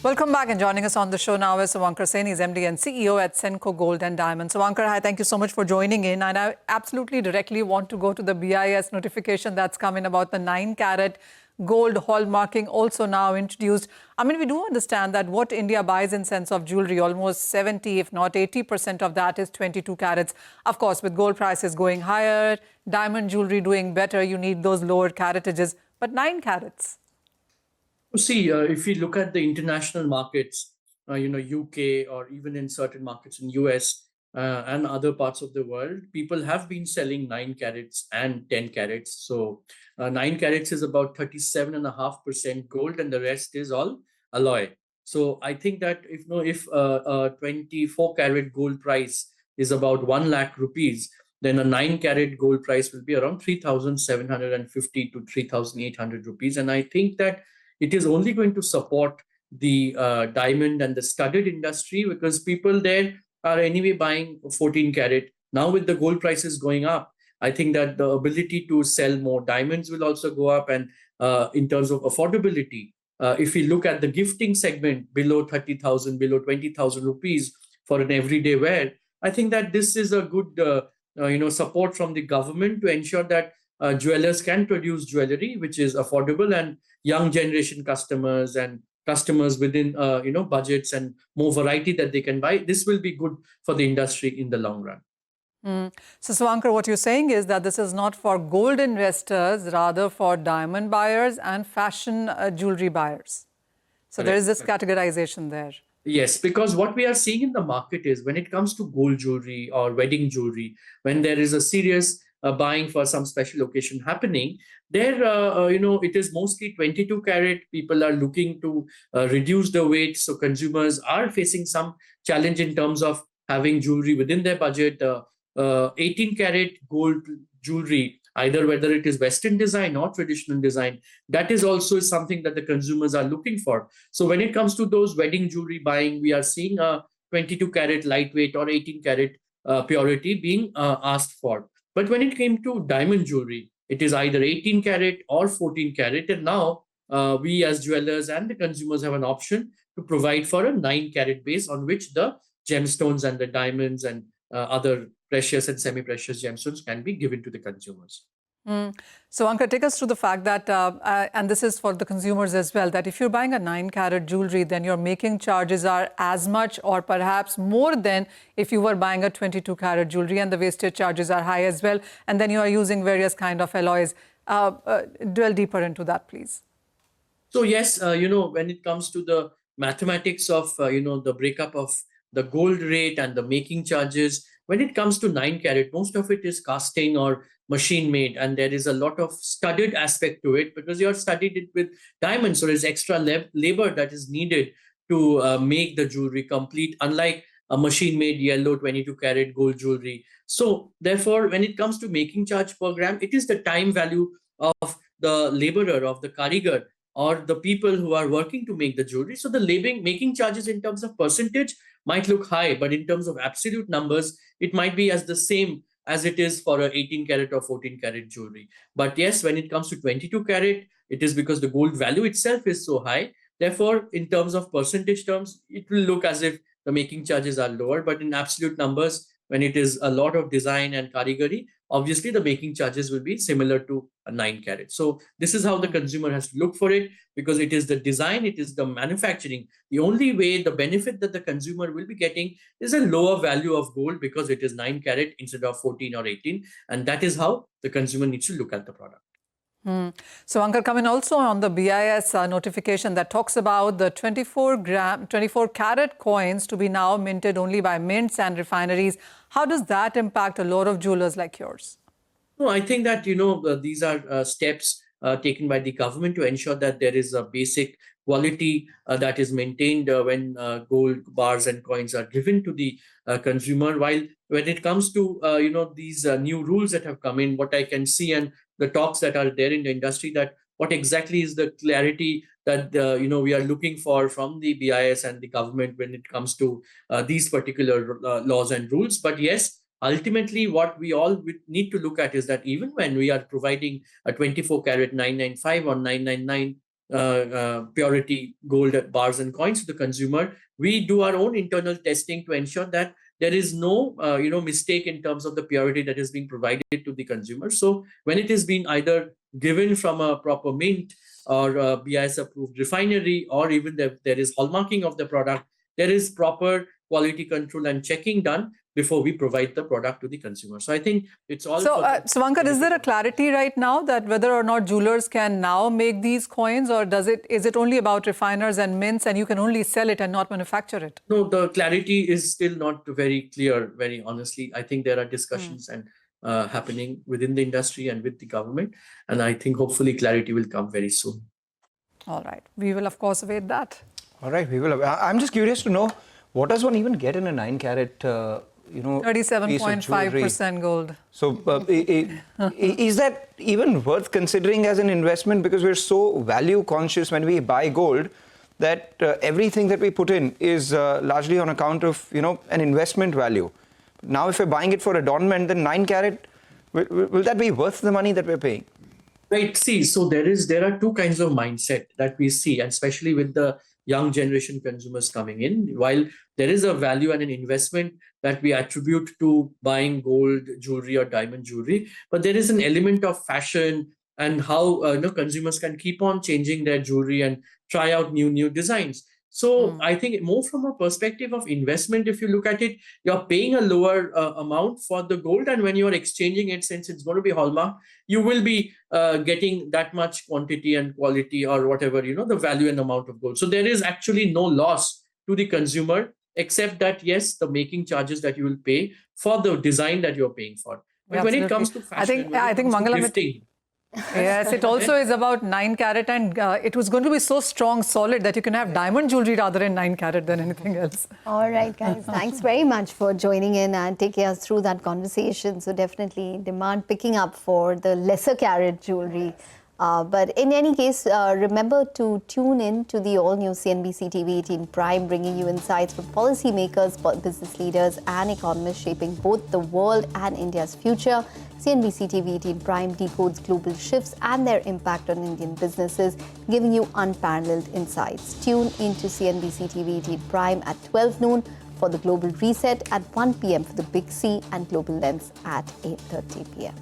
Welcome back, and joining us on the show now is Suvankar Sen. He's MD and CEO at Senco Gold and Diamond. Suvankar, hi, thank you so much for joining in. And I absolutely directly want to go to the BIS notification that's come in about the 9-carat gold hallmarking also now introduced. I mean, we do understand that what India buys in sense of jewelry, almost 70, if not 80% of that is 22 carats. Of course, with gold prices going higher, diamond jewelry doing better, you need those lower caratages. But 9 carats. See, if we look at the international markets, UK or even in certain markets in US and other parts of the world, people have been selling 9 carats and 10 carats. So 9 carats is about 37.5% gold, and the rest is all alloy. So I think that if a 24 carat gold price is about 1 lakh rupees, then a 9 carat gold price will be around 3,750 to 3,800 rupees. And I think that it is only going to support the diamond and the studded industry, because people there are anyway buying 14 carat. Now with the gold prices going up, I think that the ability to sell more diamonds will also go up. And in terms of affordability, if we look at the gifting segment below 30,000, below 20,000 rupees for an everyday wear, I think that this is a good support from the government to ensure that jewelers can produce jewelry which is affordable, and young generation customers and customers within budgets and more variety that they can buy. This will be good for the industry in the long run. So, Suvankar, what you're saying is that this is not for gold investors, rather for diamond buyers and fashion jewelry buyers. So there is this categorization there. Yes, because what we are seeing in the market is when it comes to gold jewelry or wedding jewelry, when there is a serious buying for some special occasion happening, there, it is mostly 22 carat. People are looking to reduce the weight. So consumers are facing some challenge in terms of having jewelry within their budget. 18 carat gold jewelry, either whether it is Western design or traditional design, that is also something that the consumers are looking for. So when it comes to those wedding jewelry buying, we are seeing a 22 carat lightweight or 18 carat purity being asked for. But when it came to diamond jewelry, it is either 18 carat or 14 carat. And now we as jewelers and the consumers have an option to provide for a 9 carat base on which the gemstones and the diamonds and other precious and semi-precious gemstones can be given to the consumers. So, Anka, take us through the fact that, and this is for the consumers as well, that if you're buying a 9-carat jewelry, then your making charges are as much or perhaps more than if you were buying a 22-carat jewelry, and the wastage charges are high as well. And then you are using various kind of alloys. Dwell deeper into that, please. So, yes, when it comes to the mathematics of, the breakup of the gold rate and the making charges, when it comes to 9 carat, most of it is casting or machine made, and there is a lot of studded aspect to it because you are studied it with diamonds. So there's extra labor that is needed to make the jewelry complete, unlike a machine made yellow 22 carat gold jewelry. So therefore, when it comes to making charge per gram, it is the time value of the laborer, of the karigar, or the people who are working to make the jewelry. So the making charges in terms of percentage might look high, but in terms of absolute numbers, it might be as the same as it is for a 18 carat or 14 carat jewelry. But yes, when it comes to 22 carat, it is because the gold value itself is so high. Therefore, in terms of percentage terms, it will look as if the making charges are lower, but in absolute numbers, when it is a lot of design and karigari, obviously the making charges will be similar to a 9 carat. So this is how the consumer has to look for it, because it is the design, it is the manufacturing. The only way, the benefit that the consumer will be getting is a lower value of gold because it is 9 carat instead of 14 or 18. And that is how the consumer needs to look at the product. So, Ankur, coming also on the BIS notification that talks about the 24 carat coins to be now minted only by mints and refineries. How does that impact a lot of jewelers like yours? No, I think that, these are steps taken by the government to ensure that there is a basic quality that is maintained when gold bars and coins are given to the consumer. While when it comes to, these new rules that have come in, what I can see and the talks that are there in the industry, that what exactly is the clarity that, we are looking for from the BIS and the government when it comes to these particular laws and rules. But yes, ultimately, what we all need to look at is that even when we are providing a 24 carat 995 or 999 purity gold bars and coins to the consumer. We do our own internal testing to ensure that there is no mistake in terms of the purity that is being provided to the consumer. So when it is being either given from a proper mint or a BIS approved refinery, or even there is hallmarking of the product, there is proper quality control and checking done before we provide the product to the consumer. So I think it's all. So, Suvankar, is there a clarity right now that whether or not jewelers can now make these coins, or is it only about refiners and mints and you can only sell it and not manufacture it? No, the clarity is still not very clear, very honestly. I think there are discussions and happening within the industry and with the government. And I think hopefully clarity will come very soon. All right. We will, of course, await that. All right. We will. I'm just curious to know, what does one even get in a 9-carat 37.5% gold. So is that even worth considering as an investment? Because we're so value conscious when we buy gold that everything that we put in is largely on account of an investment value. Now if we're buying it for adornment, then 9-carat, will that be worth the money that we're paying? Right. See, so there are two kinds of mindset that we see, and especially with the young generation consumers coming in. While there is a value and an investment that we attribute to buying gold jewelry or diamond jewelry, but there is an element of fashion and how consumers can keep on changing their jewelry and try out new designs. So I think more from a perspective of investment, if you look at it, you're paying a lower amount for the gold, and when you're exchanging it, since it's going to be hallmark, you will be getting that much quantity and quality or whatever, the value and amount of gold. So there is actually no loss to the consumer, except that, yes, the making charges that you will pay for the design that you're paying for. But when it comes to fashion, I think Mangalam, gifting, yes, it also is about 9-carat, and it was going to be so strong, solid, that you can have diamond jewelry rather than 9-carat than anything else. All right, guys. Thanks very much for joining in and taking us through that conversation. So definitely demand picking up for the lesser carat jewelry. But in any case, remember to tune in to the all-new CNBC TV18 Prime, bringing you insights from policymakers, business leaders and economists shaping both the world and India's future. CNBC TV18 Prime decodes global shifts and their impact on Indian businesses, giving you unparalleled insights. Tune into CNBC TV18 Prime at 12 noon for the Global Reset, at 1 p.m. for the Big C, and Global Lens at 8:30 p.m.